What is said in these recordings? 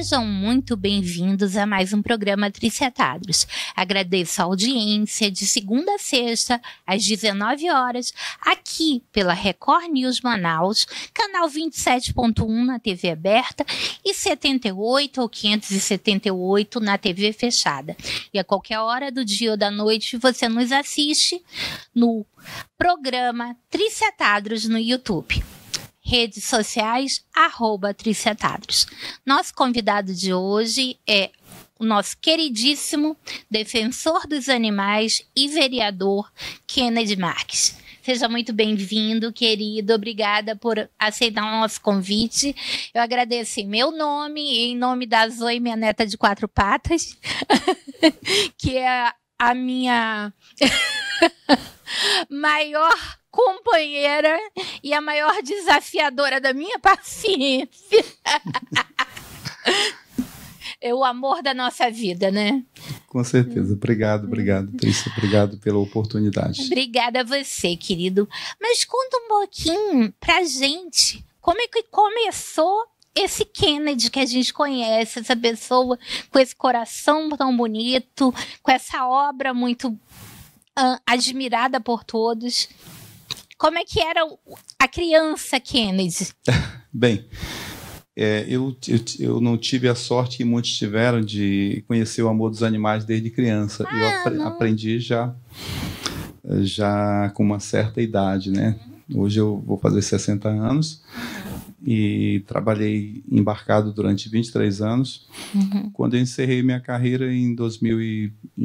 Sejam muito bem-vindos a mais um programa Tricetados. Agradeço a audiência de segunda a sexta, às 19 horas, aqui pela Record News Manaus, canal 27.1 na TV aberta e 78 ou 578 na TV fechada. E a qualquer hora do dia ou da noite você nos assiste no programa Tricetados no YouTube. Redes sociais, @Tricetados. Nosso convidado de hoje é o nosso queridíssimo defensor dos animais e vereador Kennedy Marques. Seja muito bem-vindo, querido. Obrigada por aceitar o nosso convite. Eu agradeço em meu nome e em nome da Zoe, minha neta de 4 patas, que é a minha maior companheira e a maior desafiadora da minha paciência. É o amor da nossa vida, né? Com certeza. Obrigado, Trícia. Obrigado pela oportunidade. Obrigada a você, querido. Mas conta um pouquinho pra gente como é que começou esse Kennedy que a gente conhece, essa pessoa com esse coração tão bonito, com essa obra muito admirada por todos. Como é que era a criança Kennedy? Bem, eu não tive a sorte que muitos tiveram de conhecer o amor dos animais desde criança. Eu aprendi já com uma certa idade, né? Hoje eu vou fazer 60 anos e trabalhei embarcado durante 23 anos. Quando eu encerrei minha carreira em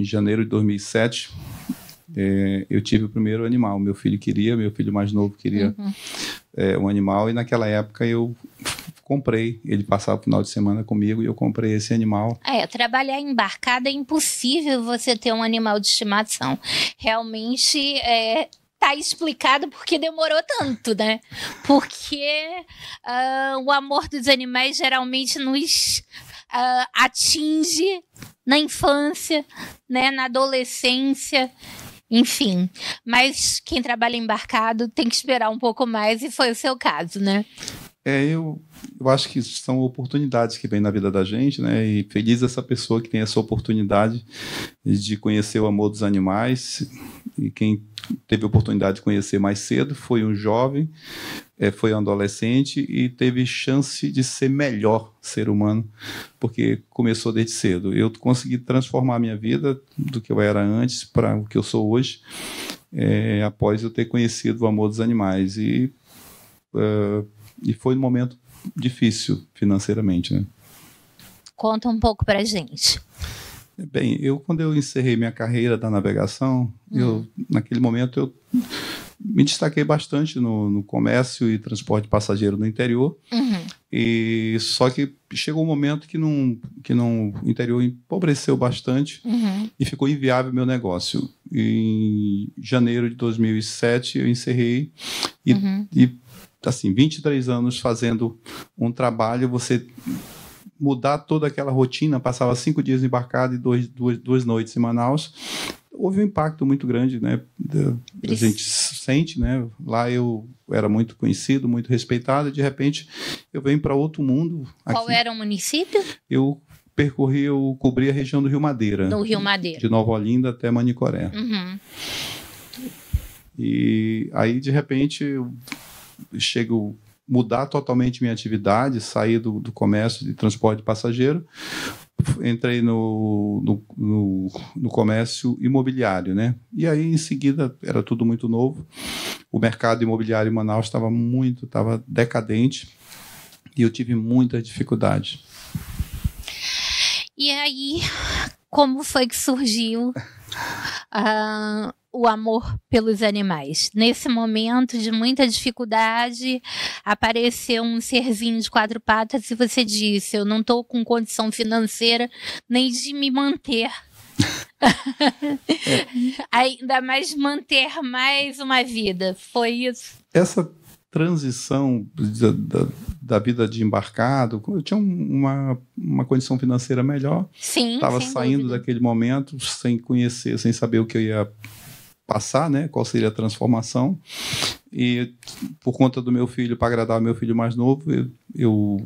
janeiro de 2007, eu tive o primeiro animal. Meu filho mais novo queria um animal, e naquela época eu comprei. Ele passava o final de semana comigo e eu comprei esse animal. Trabalhar embarcado é impossível você ter um animal de estimação. Realmente tá explicado porque demorou tanto, né? Porque o amor dos animais geralmente nos atinge na infância, né? Na adolescência. Enfim, mas quem trabalha embarcado tem que esperar um pouco mais, e foi o seu caso, né? Eu acho que são oportunidades que vêm na vida da gente, né? E feliz essa pessoa que tem essa oportunidade de conhecer o amor dos animais. E quem teve a oportunidade de conhecer mais cedo foi um jovem, foi um adolescente e teve chance de ser melhor ser humano, porque começou desde cedo. Eu consegui transformar a minha vida do que eu era antes para o que eu sou hoje, após eu ter conhecido o amor dos animais. E foi um momento difícil financeiramente, né? Conta um pouco pra gente. Bem, quando eu encerrei minha carreira da navegação, naquele momento eu me destaquei bastante no comércio e transporte passageiro no interior. E só que chegou um momento que o interior empobreceu bastante e ficou inviável o meu negócio. Em janeiro de 2007 eu encerrei e assim, 23 anos fazendo um trabalho, você mudar toda aquela rotina, passava 5 dias embarcado e duas noites em Manaus, houve um impacto muito grande, né? A gente sente, né? Lá eu era muito conhecido, muito respeitado, e de repente eu venho para outro mundo. Qual era o município? Eu cobri a região do Rio Madeira. Do Rio Madeira. De Nova Olinda até Manicoré. E aí, de repente, eu chego mudar totalmente minha atividade, sair do comércio de transporte de passageiro, entrei no comércio imobiliário, né? E aí, em seguida, era tudo muito novo. O mercado imobiliário em Manaus estava decadente e eu tive muita dificuldade. E aí, como foi que surgiu o amor pelos animais? Nesse momento de muita dificuldade, apareceu um serzinho de 4 patas e você disse: eu não estou com condição financeira nem de me manter. Ainda mais manter mais uma vida. Foi isso? Essa transição da vida de embarcado, eu tinha uma condição financeira melhor. Sim, estava saindo dúvida. daquele momento sem conhecer, sem saber o que eu ia passar, né? Qual seria a transformação. E por conta do meu filho, para agradar o meu filho mais novo, eu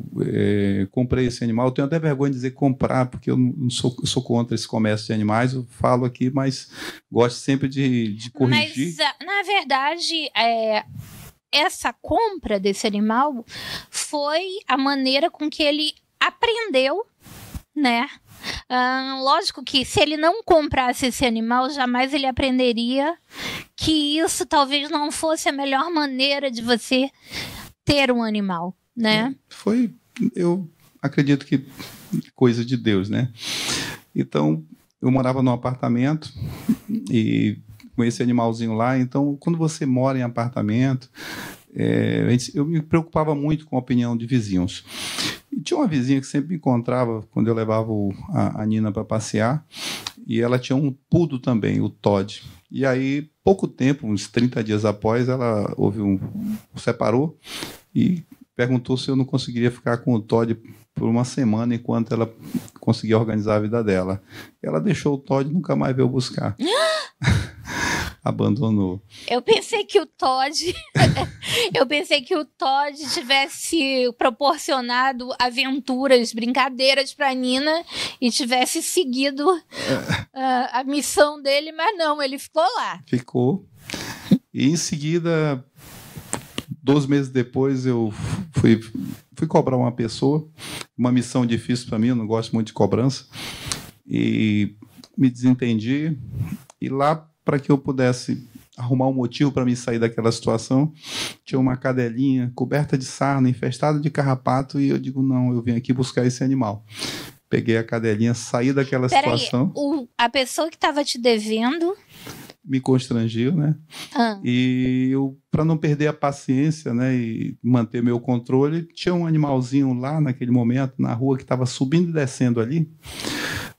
comprei esse animal. Eu tenho até vergonha de dizer comprar, porque eu sou contra esse comércio de animais. Eu falo aqui, mas gosto sempre de corrigir. Mas, na verdade, essa compra desse animal foi a maneira com que ele aprendeu, né? Lógico que se ele não comprasse esse animal, jamais ele aprenderia que isso talvez não fosse a melhor maneira de você ter um animal, né? Eu acredito que coisa de Deus, né? Então, eu morava num apartamento e com esse animalzinho lá. Então, quando você mora em apartamento, eu me preocupava muito com a opinião de vizinhos. E tinha uma vizinha que sempre me encontrava quando eu levava a Nina para passear, e ela tinha um poodle também, o Todd. E aí, pouco tempo, uns 30 dias após, ela separou e perguntou se eu não conseguiria ficar com o Todd por uma semana enquanto ela conseguia organizar a vida dela. Ela deixou o Todd e nunca mais veio buscar. Abandonou. Eu pensei que o Todd tivesse proporcionado aventuras, brincadeiras para Nina e tivesse seguido a missão dele, mas não, ele ficou lá. Ficou. E em seguida, 2 meses depois, eu fui cobrar uma pessoa, uma missão difícil para mim, eu não gosto muito de cobrança, e me desentendi, e lá, para que eu pudesse arrumar um motivo para me sair daquela situação, tinha uma cadelinha coberta de sarna, infestada de carrapato, e eu digo, não, eu vim aqui buscar esse animal. Peguei a cadelinha, saí daquela situação. A pessoa que estava te devendo me constrangiu, né? E eu, para não perder a paciência, né, e manter meu controle, tinha um animalzinho lá naquele momento, na rua, que estava subindo e descendo ali,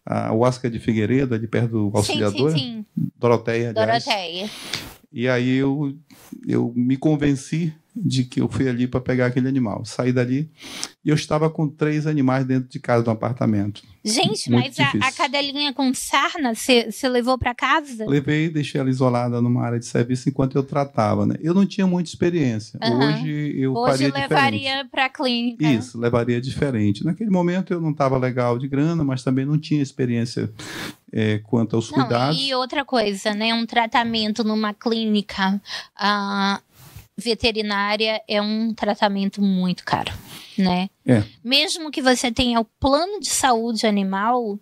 a Oscar de Figueiredo, ali perto do Auxiliadora. Sim. Doroteia, aliás. Doroteia. E aí eu me convenci de que eu fui ali para pegar aquele animal. Saí dali e eu estava com 3 animais dentro de casa do apartamento. Gente, muito mas a cadelinha com sarna, você levou para casa? Levei e deixei ela isolada numa área de serviço enquanto eu tratava, né? Eu não tinha muita experiência. Hoje eu faria diferente. Hoje levaria para a clínica. Isso, levaria diferente. Naquele momento eu não estava legal de grana, mas também não tinha experiência quanto aos cuidados. E outra coisa, né? Um tratamento numa clínica veterinária é um tratamento muito caro, né? Mesmo que você tenha o plano de saúde animal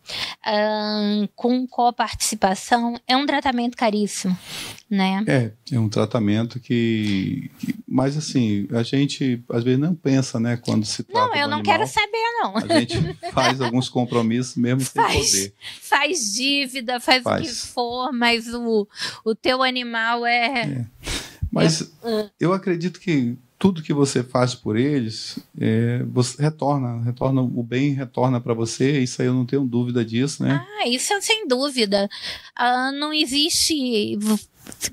com coparticipação, é um tratamento caríssimo, né? É um tratamento que... Mas assim, a gente às vezes não pensa, né? Quando se trata do animal. Não, eu não quero saber, não. A gente faz alguns compromissos mesmo sem poder. Faz dívida, faz o que for, mas o teu animal Mas eu acredito que tudo que você faz por eles, você retorna o bem, retorna para você. Isso aí eu não tenho dúvida disso, né? Isso é sem dúvida. Não existe...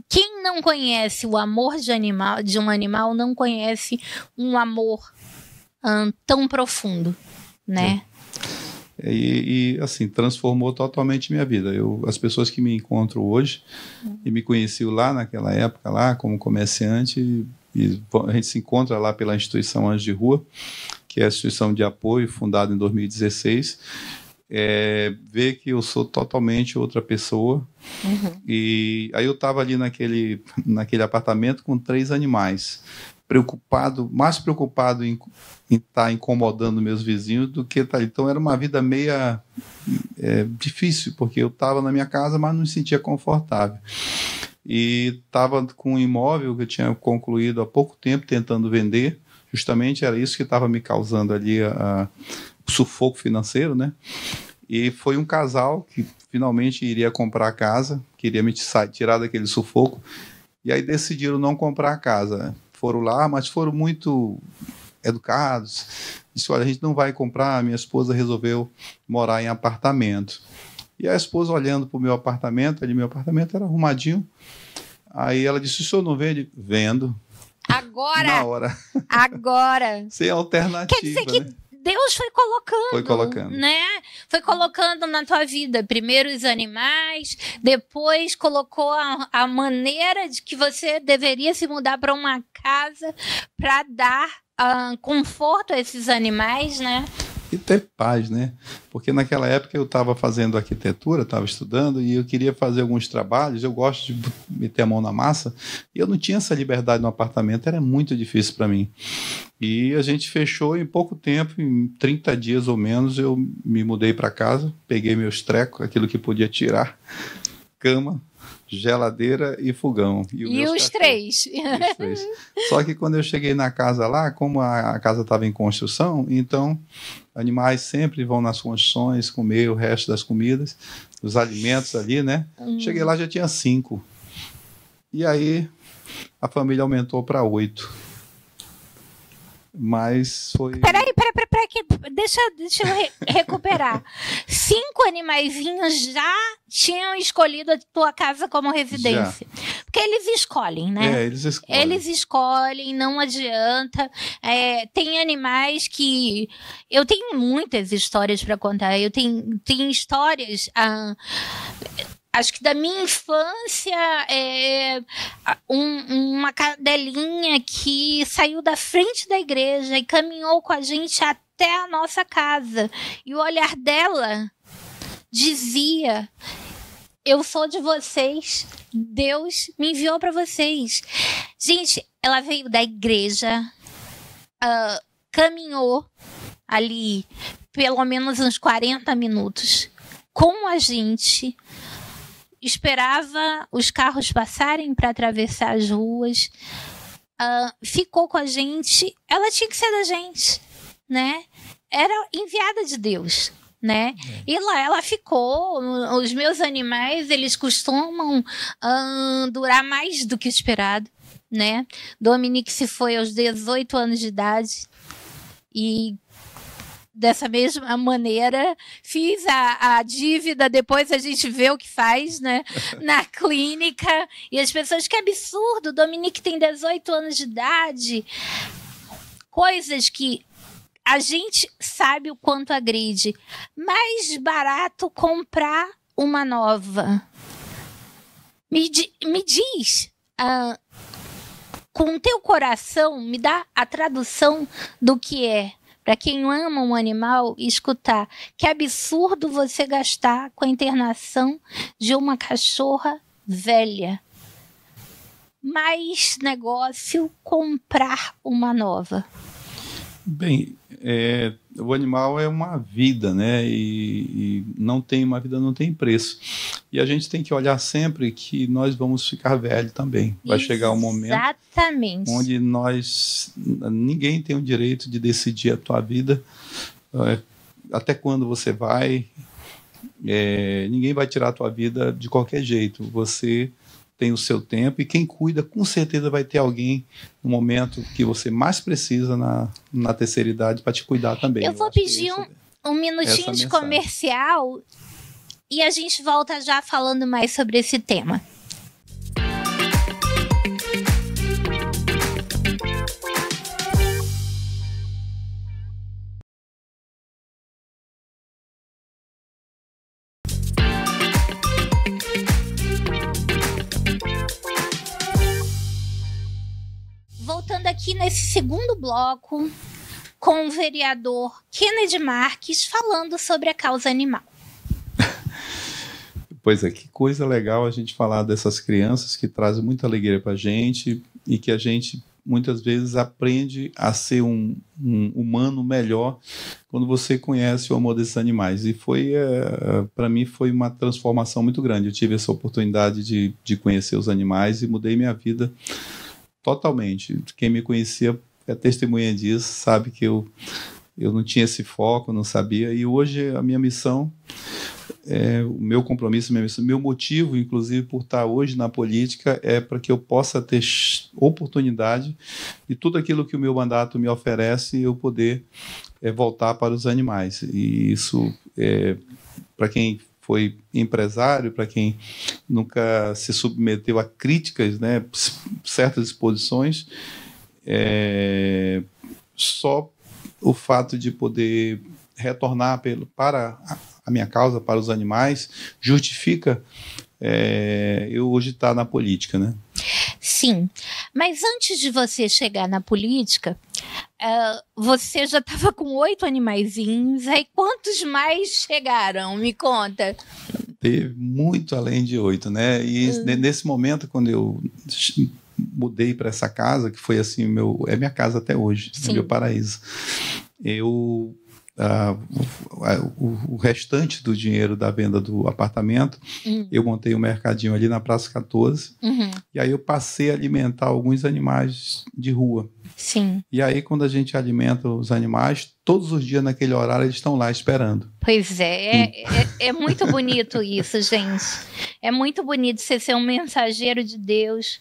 Quem não conhece o amor de um animal não conhece um amor tão profundo, né? E assim, transformou totalmente minha vida. As pessoas que me encontram hoje e me conheciam lá naquela época, lá como comerciante, e a gente se encontra lá pela instituição Anjos de Rua, que é a instituição de apoio fundada em 2016, ver que eu sou totalmente outra pessoa. E aí eu estava ali naquele apartamento com 3 animais, mais preocupado em estar incomodando meus vizinhos do que estar ali. Então era uma vida meia difícil, porque eu estava na minha casa, mas não me sentia confortável. E estava com um imóvel que eu tinha concluído há pouco tempo, tentando vender. Justamente era isso que estava me causando ali o sufoco financeiro, né? E foi um casal que finalmente iria comprar a casa, queria me tirar daquele sufoco, e aí decidiram não comprar a casa. Foram lá, mas foram muito educados. Disse, olha, a gente não vai comprar, minha esposa resolveu morar em apartamento. E a esposa olhando para o meu apartamento era arrumadinho. Aí ela disse, o senhor não vende? Vendo. Agora! Na hora. Agora! Sem alternativa. Quer dizer que Deus foi colocando, né? Foi colocando na tua vida primeiro os animais, depois colocou a maneira de que você deveria se mudar para uma casa para dar conforto a esses animais, né? E ter paz, né? Porque naquela época eu estava fazendo arquitetura, estava estudando e eu queria fazer alguns trabalhos, eu gosto de meter a mão na massa, e eu não tinha essa liberdade no apartamento, era muito difícil para mim. E a gente fechou em pouco tempo, em 30 dias ou menos, eu me mudei para casa, peguei meus trecos, aquilo que podia tirar, cama, geladeira e fogão. E os três. Só que quando eu cheguei na casa lá, como a casa estava em construção, então animais sempre vão nas construções comer o resto das comidas, os alimentos ali, né? Cheguei lá, já tinha 5. E aí a família aumentou para 8. Mas foi... Peraí, deixa eu recuperar. 5 animaizinhos já tinham escolhido a tua casa como residência. Já. Porque eles escolhem, né? Eles escolhem. Eles escolhem, não adianta. Tem animais que... Eu tenho muitas histórias para contar. Eu tenho histórias... Acho que da minha infância, uma cadelinha que saiu da frente da igreja e caminhou com a gente até a nossa casa. E o olhar dela dizia: eu sou de vocês, Deus me enviou para vocês. Gente, ela veio da igreja, caminhou ali pelo menos uns 40 minutos com a gente, esperava os carros passarem para atravessar as ruas, ficou com a gente. Ela tinha que ser da gente, né? Era enviada de Deus, né? E lá ela ficou. Os meus animais, eles costumam durar mais do que esperado, né? Dominique se foi aos 18 anos de idade e dessa mesma maneira fiz a dívida, depois a gente vê o que faz, né? Na clínica, e as pessoas, que absurdo, Dominique tem 18 anos de idade. Coisas que a gente sabe o quanto agride. Mais barato comprar uma nova. Me diz, com o teu coração, me dá a tradução do que é. Para quem ama um animal, escutar. Que absurdo você gastar com a internação de uma cachorra velha. Mais negócio comprar uma nova. Bem, o animal é uma vida, né? E não tem uma vida, não tem preço. E a gente tem que olhar sempre que nós vamos ficar velho também. Vai chegar um momento onde ninguém tem o direito de decidir a tua vida, até quando você vai. Ninguém vai tirar a tua vida de qualquer jeito. Você tem o seu tempo, e quem cuida, com certeza vai ter alguém no momento que você mais precisa na terceira idade para te cuidar também. Eu vou pedir um minutinho de comercial e a gente volta já falando mais sobre esse tema. Voltando aqui nesse segundo bloco com o vereador Kennedy Marques falando sobre a causa animal. Pois é, que coisa legal a gente falar dessas crianças que trazem muita alegria para a gente e que a gente muitas vezes aprende a ser um humano melhor quando você conhece o amor desses animais. E para mim foi uma transformação muito grande. Eu tive essa oportunidade de conhecer os animais e mudei minha vida totalmente. Quem me conhecia é testemunha disso, sabe que eu não tinha esse foco, não sabia. E hoje a minha missão, o meu compromisso, minha missão, meu motivo, inclusive, por estar hoje na política, é para que eu possa ter oportunidade de tudo aquilo que o meu mandato me oferece, eu poder voltar para os animais. E isso, para quem foi empresário, para quem nunca se submeteu a críticas, né, certas exposições, só o fato de poder retornar para a minha causa, para os animais, justifica eu hoje estar na política, né? Sim, mas antes de você chegar na política, você já estava com 8 animaizinhos, aí quantos mais chegaram? Me conta. Teve muito além de 8, né? E nesse momento, quando eu mudei para essa casa, que foi assim, é minha casa até hoje, é meu paraíso. O restante do dinheiro da venda do apartamento, eu montei um mercadinho ali na Praça 14, e aí eu passei a alimentar alguns animais de rua. Sim. E aí, quando a gente alimenta os animais, todos os dias naquele horário eles estão lá esperando. Pois é muito bonito isso, gente. É muito bonito você ser um mensageiro de Deus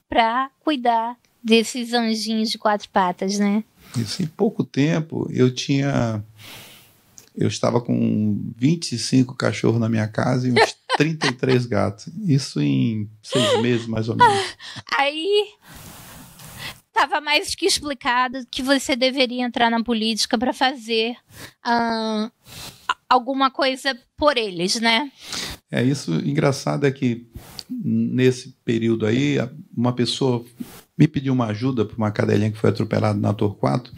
para cuidar desses anjinhos de 4 patas, né? Isso, em pouco tempo, eu estava com 25 cachorros na minha casa e uns 33 gatos. Isso em 6 meses, mais ou menos. Aí estava mais que explicado que você deveria entrar na política para fazer alguma coisa por eles, né? Isso engraçado é que nesse período aí, uma pessoa me pediu uma ajuda para uma cadelinha que foi atropelada na Torquato.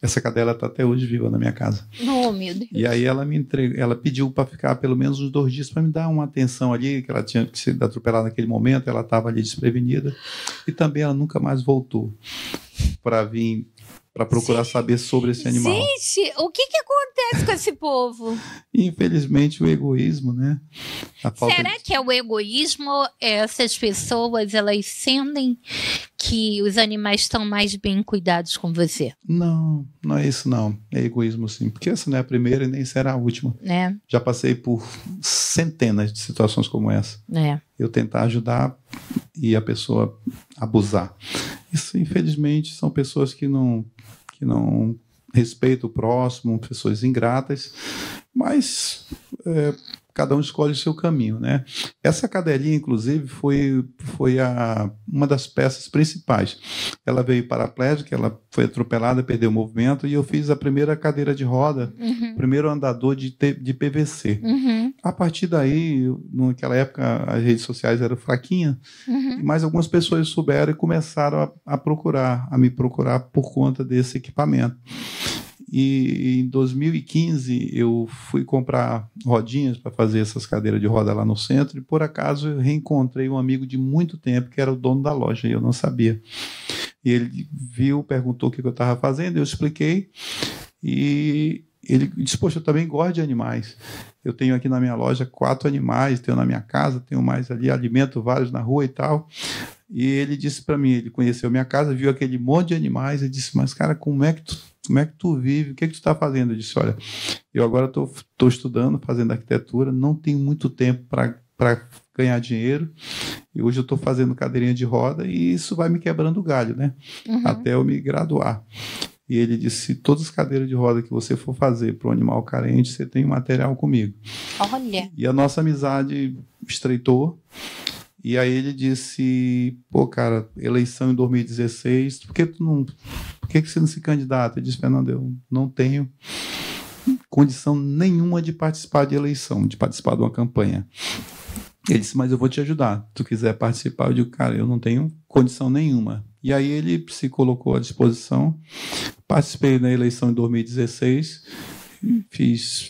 Essa cadela está até hoje viva na minha casa. Oh, meu Deus. E aí ela pediu para ficar pelo menos uns 2 dias para me dar uma atenção ali, que ela tinha sido atropelada naquele momento, ela estava ali desprevenida. E também ela nunca mais voltou para vir para procurar saber sobre esse animal. Gente, o que acontece com esse povo? Infelizmente, o egoísmo, né? Será que é o egoísmo? Essas pessoas, elas sentem que os animais estão mais bem cuidados com você? Não é isso não. É egoísmo sim. Porque essa não é a primeira e nem será a última. Já passei por centenas de situações como essa. Eu tentar ajudar e a pessoa abusar. Isso, infelizmente, são pessoas que não respeitam o próximo, pessoas ingratas, mas cada um escolhe o seu caminho, né? Essa cadelinha, inclusive, foi uma das peças principais. Ela veio paraplégica, ela foi atropelada, perdeu o movimento, e eu fiz a primeira cadeira de roda, primeiro andador de PVC. A partir daí, naquela época, as redes sociais eram fraquinhas, mas algumas pessoas souberam e começaram a me procurar por conta desse equipamento. E em 2015 eu fui comprar rodinhas para fazer essas cadeiras de roda lá no centro, e por acaso eu reencontrei um amigo de muito tempo que era o dono da loja e eu não sabia. E ele viu, perguntou o que eu estava fazendo, eu expliquei e ele disse: poxa, eu também gosto de animais. Eu tenho aqui na minha loja 4 animais, tenho na minha casa, tenho mais ali, alimento vários na rua e tal. E ele disse para mim, ele conheceu minha casa, viu aquele monte de animais e disse: mas cara, como é que tu vive? O que tu está fazendo? Eu disse: olha, eu agora estou estudando, fazendo arquitetura, não tenho muito tempo para ganhar dinheiro, e hoje eu estou fazendo cadeirinha de roda e isso vai me quebrando o galho, né? Até eu me graduar. E ele disse: todas as cadeiras de roda que você for fazer para um animal carente, você tem material comigo. Olha! E a nossa amizade estreitou. E aí ele disse: pô, cara, eleição em 2016, por que você não se candidata? Eu disse: Fernando, eu não tenho condição nenhuma de participar de eleição, de participar de uma campanha. Ele disse: mas eu vou te ajudar. Se tu quiser participar, eu digo: cara, eu não tenho condição nenhuma. E aí ele se colocou à disposição. Participei da eleição em 2016.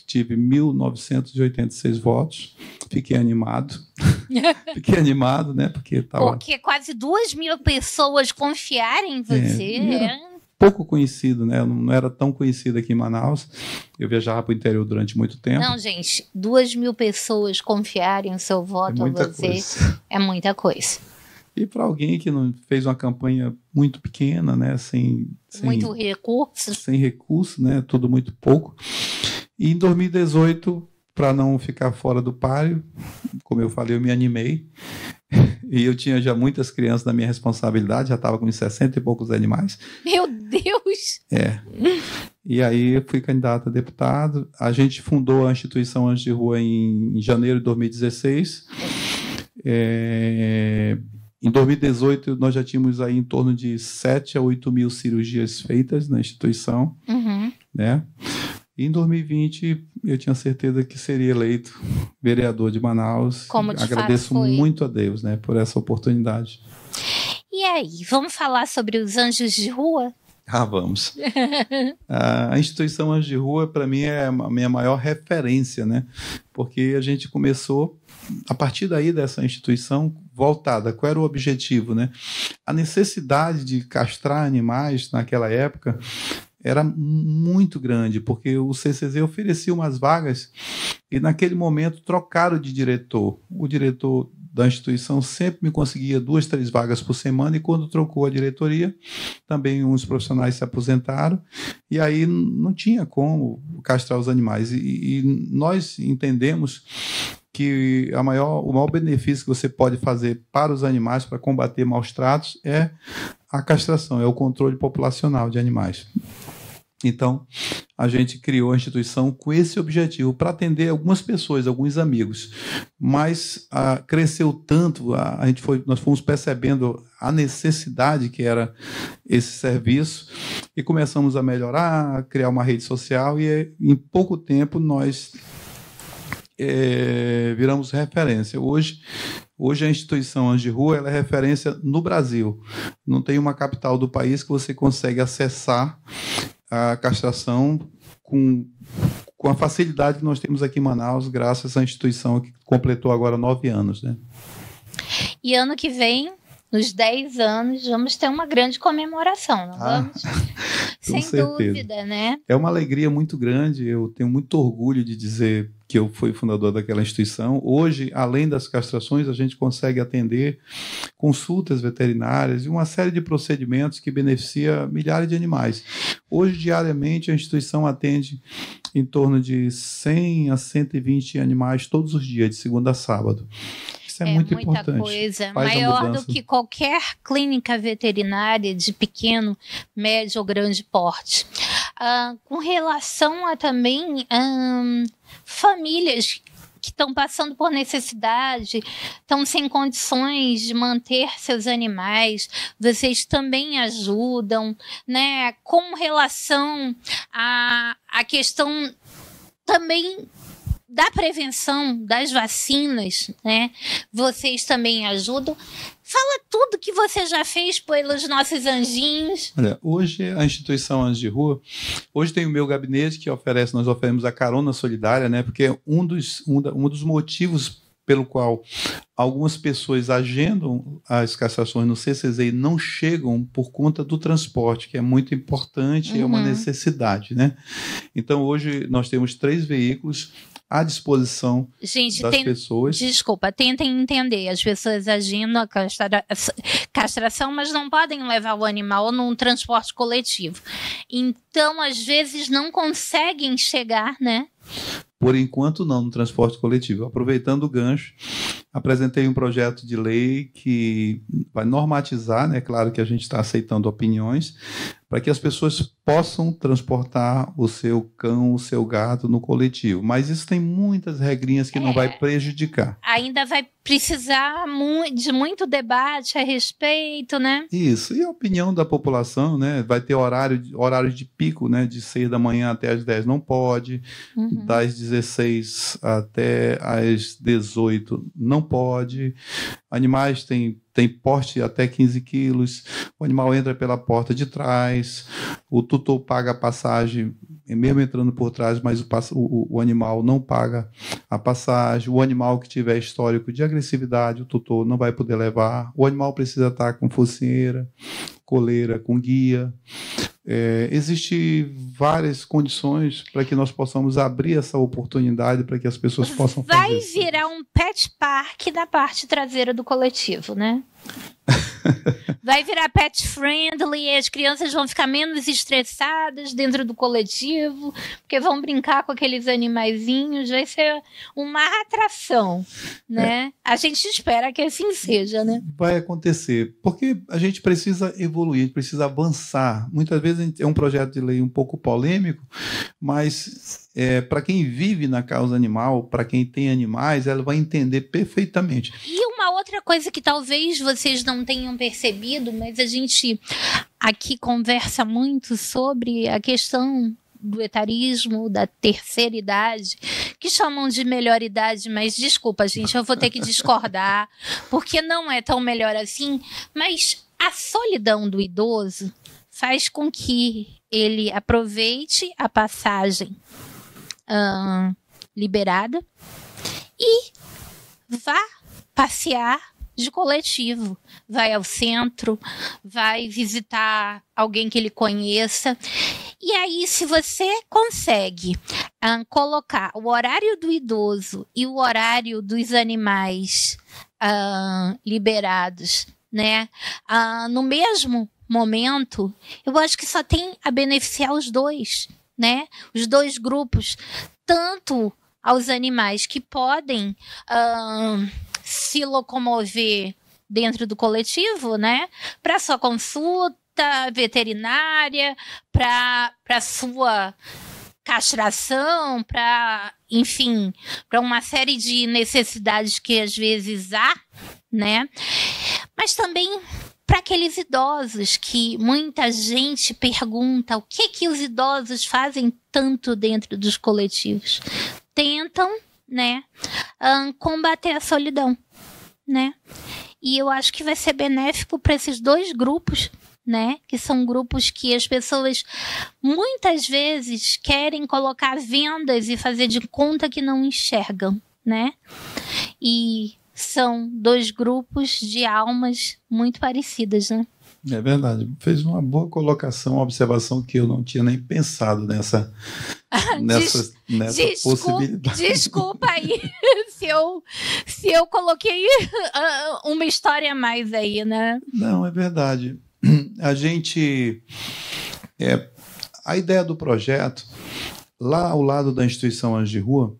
Tive 1.986 votos. Fiquei animado. Fiquei animado, né? Porque quase 2.000 pessoas confiarem em você. Pouco conhecido, né? Eu não era tão conhecido aqui em Manaus. Eu viajava para o interior durante muito tempo. Não, gente, 2.000 pessoas confiarem o seu voto a você é muita coisa. E para alguém que não fez uma campanha muito pequena, né? Sem recursos, né? Tudo muito pouco. E em 2018, para não ficar fora do páreo, como eu falei, eu me animei. E eu tinha já muitas crianças na minha responsabilidade, já estava com uns 60 e poucos animais. Meu Deus! E aí eu fui candidato a deputado. A gente fundou a instituição Anjos de Rua em janeiro de 2016. Em 2018, nós já tínhamos aí em torno de 7 a 8 mil cirurgias feitas na instituição. né? E em 2020 eu tinha certeza que seria eleito vereador de Manaus. Como de Agradeço fato foi. muito a Deus, né, por essa oportunidade. E aí, vamos falar sobre os Anjos de Rua? Vamos. A instituição Anjos de Rua, para mim, é a minha maior referência, né? Porque a gente começou, a partir daí dessa instituição, voltada. Qual era o objetivo, né? A necessidade de castrar animais naquela época era muito grande, porque o CCZ oferecia umas vagas e, naquele momento, trocaram de diretor. O diretor da instituição sempre me conseguia 2, 3 vagas por semana, e quando trocou a diretoria, também uns profissionais se aposentaram, e aí não tinha como castrar os animais. E nós entendemos que o maior benefício que você pode fazer para os animais, para combater maus tratos, é a castração, é o controle populacional de animais. Então, a gente criou a instituição com esse objetivo, para atender algumas pessoas, alguns amigos. Mas cresceu tanto, nós fomos percebendo a necessidade que era esse serviço, e começamos a melhorar, a criar uma rede social, e em pouco tempo nós viramos referência. Hoje a instituição Anjos de Rua, ela é referência no Brasil. Não tem uma capital do país que você consegue acessar a castração com a facilidade que nós temos aqui em Manaus, graças a essa instituição que completou agora 9 anos, né? E ano que vem, nos 10 anos, vamos ter uma grande comemoração, não vamos? Sem dúvida, né? É uma alegria muito grande, eu tenho muito orgulho de dizer que eu fui fundador daquela instituição. Hoje, além das castrações, a gente consegue atender consultas veterinárias e uma série de procedimentos que beneficia milhares de animais. Hoje, diariamente, a instituição atende em torno de 100 a 120 animais todos os dias, de segunda a sábado. Isso é muito importante. Muita coisa, maior do que qualquer clínica veterinária de pequeno, médio ou grande porte. Com relação a também famílias que estão passando por necessidade, estão sem condições de manter seus animais, vocês também ajudam, né? Com relação à questão também da prevenção, das vacinas, né? Vocês também ajudam. Fala tudo que você já fez pelos nossos anjinhos. Olha, hoje a instituição Anjos de Rua, hoje tem o meu gabinete que nós oferecemos a carona solidária, né? Porque um dos motivos pelo qual algumas pessoas agendam as castrações no CCZ e não chegam por conta do transporte, que é muito importante, é uma necessidade, né? Então, hoje nós temos 3 veículos à disposição das pessoas. Desculpa, tentem entender. As pessoas agindo a castração, mas não podem levar o animal num transporte coletivo. Então, às vezes, não conseguem chegar, né? Por enquanto, não, no transporte coletivo. Aproveitando o gancho, apresentei um projeto de lei que vai normatizar, né? Claro que a gente está aceitando opiniões, para que as pessoas possam transportar o seu cão, o seu gato no coletivo. Mas isso tem muitas regrinhas que não vai prejudicar. Ainda vai precisar de muito debate a respeito, né? Isso. E a opinião da população, né? Vai ter horário de pico, né? De 6 da manhã até as 10 não pode. Das 16 até as 18 não pode. Animais têm porte até 15 quilos, o animal entra pela porta de trás, o tutor paga a passagem, mesmo entrando por trás, mas o animal não paga a passagem. O animal que tiver histórico de agressividade, o tutor não vai poder levar. O animal precisa estar com focinheira, coleira, com guia. Existem várias condições para que nós possamos abrir essa oportunidade para que as pessoas possam fazer. Vai virar um pet park da parte traseira do coletivo, né? Vai virar pet friendly, as crianças vão ficar menos estressadas dentro do coletivo, porque vão brincar com aqueles animaizinhos, vai ser uma atração, né? A gente espera que assim seja, né? Vai acontecer, porque a gente precisa evoluir, a gente precisa avançar. Muitas vezes é um projeto de lei um pouco polêmico, mas para quem vive na causa animal, para quem tem animais, ela vai entender perfeitamente. E uma outra coisa que talvez vocês não tenham percebido, mas a gente aqui conversa muito sobre a questão do etarismo, da terceira idade, que chamam de melhor idade, mas desculpa, gente, eu vou ter que discordar, porque não é tão melhor assim, mas a solidão do idoso faz com que ele aproveite a passagem liberada e vá passear de coletivo, vai ao centro, vai visitar alguém que ele conheça. E aí, se você consegue colocar o horário do idoso e o horário dos animais liberados, né, no mesmo momento, eu acho que só tem a beneficiar os dois, né? Os dois grupos, tanto aos animais que podem se locomover dentro do coletivo, né? Para sua consulta veterinária, para sua castração, para, enfim, para uma série de necessidades que às vezes há, né? Mas também para aqueles idosos que muita gente pergunta o que os idosos fazem tanto dentro dos coletivos. Tentam, né, combater a solidão, né? E eu acho que vai ser benéfico para esses dois grupos, né? Que são grupos que as pessoas muitas vezes querem colocar vendas e fazer de conta que não enxergam, né? E são dois grupos de almas muito parecidas, né? É verdade. Fez uma boa colocação, uma observação que eu não tinha nem pensado nessa possibilidade. Desculpa aí se eu coloquei uma história a mais aí, né? Não, é verdade. A gente... a ideia do projeto, lá ao lado da instituição Anjos de Rua,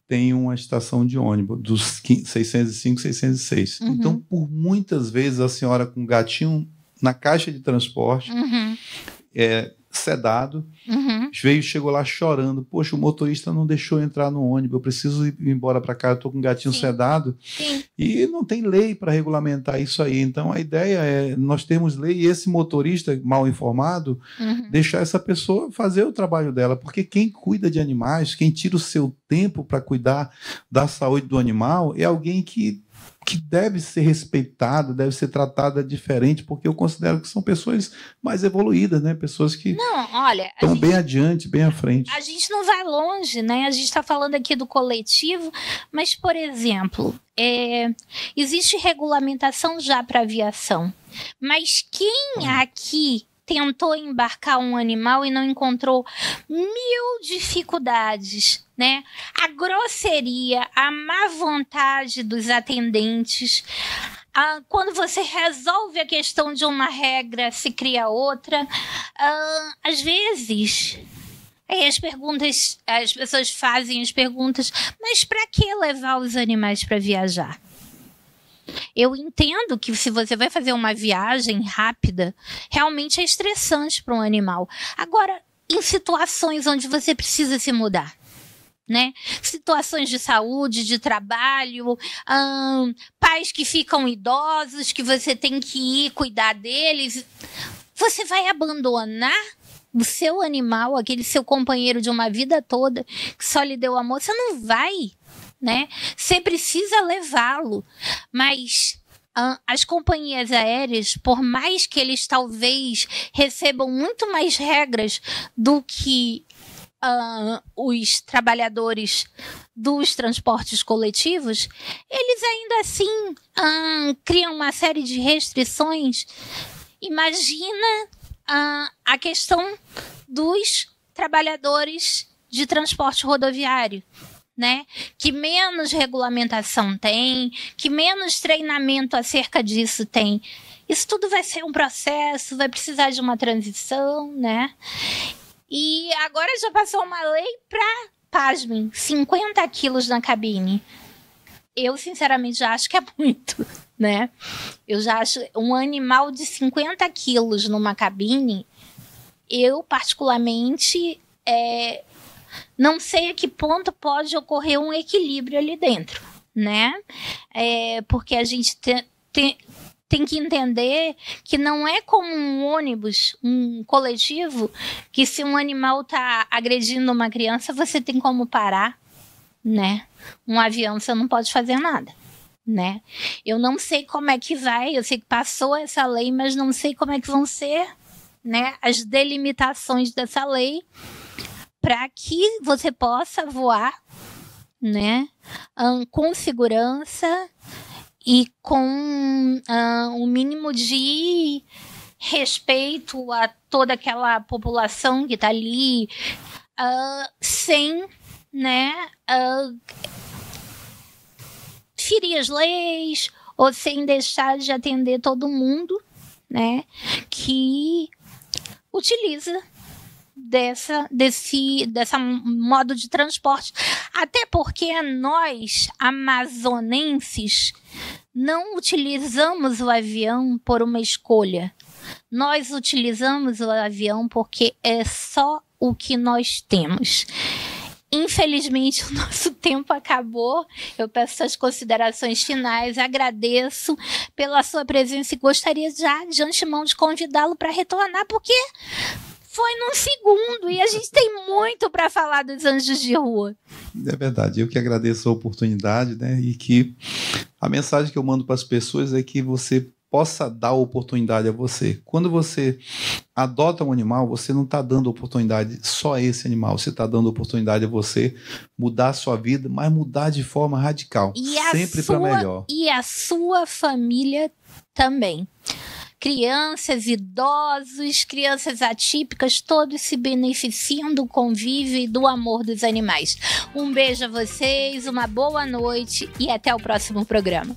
tem uma estação de ônibus dos 605, 606. Uhum. Então, por muitas vezes, a senhora com um gatinho na caixa de transporte, sedado, chegou lá chorando. Poxa, o motorista não deixou eu entrar no ônibus, eu preciso ir embora para casa, eu estou com um gatinho sedado. Sim. E não tem lei para regulamentar isso aí. Então, a ideia é nós termos lei e esse motorista mal informado, deixar essa pessoa fazer o trabalho dela, porque quem cuida de animais, quem tira o seu tempo para cuidar da saúde do animal, é alguém que deve ser respeitada, deve ser tratada diferente, porque eu considero que são pessoas mais evoluídas, né? Pessoas que estão bem adiante, bem à frente. A gente não vai longe, né? A gente está falando aqui do coletivo, mas, por exemplo, existe regulamentação já para aviação, mas quem aqui tentou embarcar um animal e não encontrou 1000 dificuldades, né? A grosseria, a má vontade dos atendentes. Quando você resolve a questão de uma regra, se cria outra. Às vezes, as pessoas fazem as perguntas, mas para que levar os animais para viajar? Eu entendo que se você vai fazer uma viagem rápida, realmente é estressante para um animal. Agora, em situações onde você precisa se mudar, né? Situações de saúde, de trabalho, pais que ficam idosos, que você tem que ir cuidar deles, você vai abandonar o seu animal, aquele seu companheiro de uma vida toda, que só lhe deu amor? Você não vai, né? Você precisa levá-lo, mas as companhias aéreas, por mais que eles talvez recebam muito mais regras do que os trabalhadores dos transportes coletivos, eles ainda assim criam uma série de restrições. Imagina a questão dos trabalhadores de transporte rodoviário, né? Que menos regulamentação tem, que menos treinamento acerca disso tem. Isso tudo vai ser um processo, vai precisar de uma transição, né? E agora já passou uma lei para, pasmem, 50 quilos na cabine. Eu, sinceramente, já acho que é muito, né? Eu já acho um animal de 50 quilos numa cabine, eu, particularmente, não sei a que ponto pode ocorrer um equilíbrio ali dentro, né? Porque a gente tem que entender que não é como um ônibus, um coletivo, que se um animal está agredindo uma criança, você tem como parar, né? Um avião você não pode fazer nada, né? Eu não sei como é que vai, eu sei que passou essa lei, mas não sei como é que vão ser, né, as delimitações dessa lei para que você possa voar, né, com segurança e com um mínimo de respeito a toda aquela população que está ali, sem, né, ferir as leis ou sem deixar de atender todo mundo, né, que utiliza dessa modo de transporte. Até porque nós, amazonenses, não utilizamos o avião por uma escolha. Nós utilizamos o avião porque é só o que nós temos. Infelizmente, o nosso tempo acabou. Eu peço as considerações finais, agradeço pela sua presença e gostaria já de antemão de convidá-lo para retornar, porque foi num segundo e a gente tem muito para falar dos anjos de rua. É verdade, eu que agradeço a oportunidade, né? E que a mensagem que eu mando para as pessoas é que você possa dar oportunidade a você. Quando você adota um animal, você não está dando oportunidade só a esse animal, você está dando oportunidade a você mudar a sua vida, mas mudar de forma radical, sempre para melhor. E a sua família também. Crianças, idosos, crianças atípicas, todos se beneficiam do convívio e do amor dos animais. Um beijo a vocês, uma boa noite e até o próximo programa.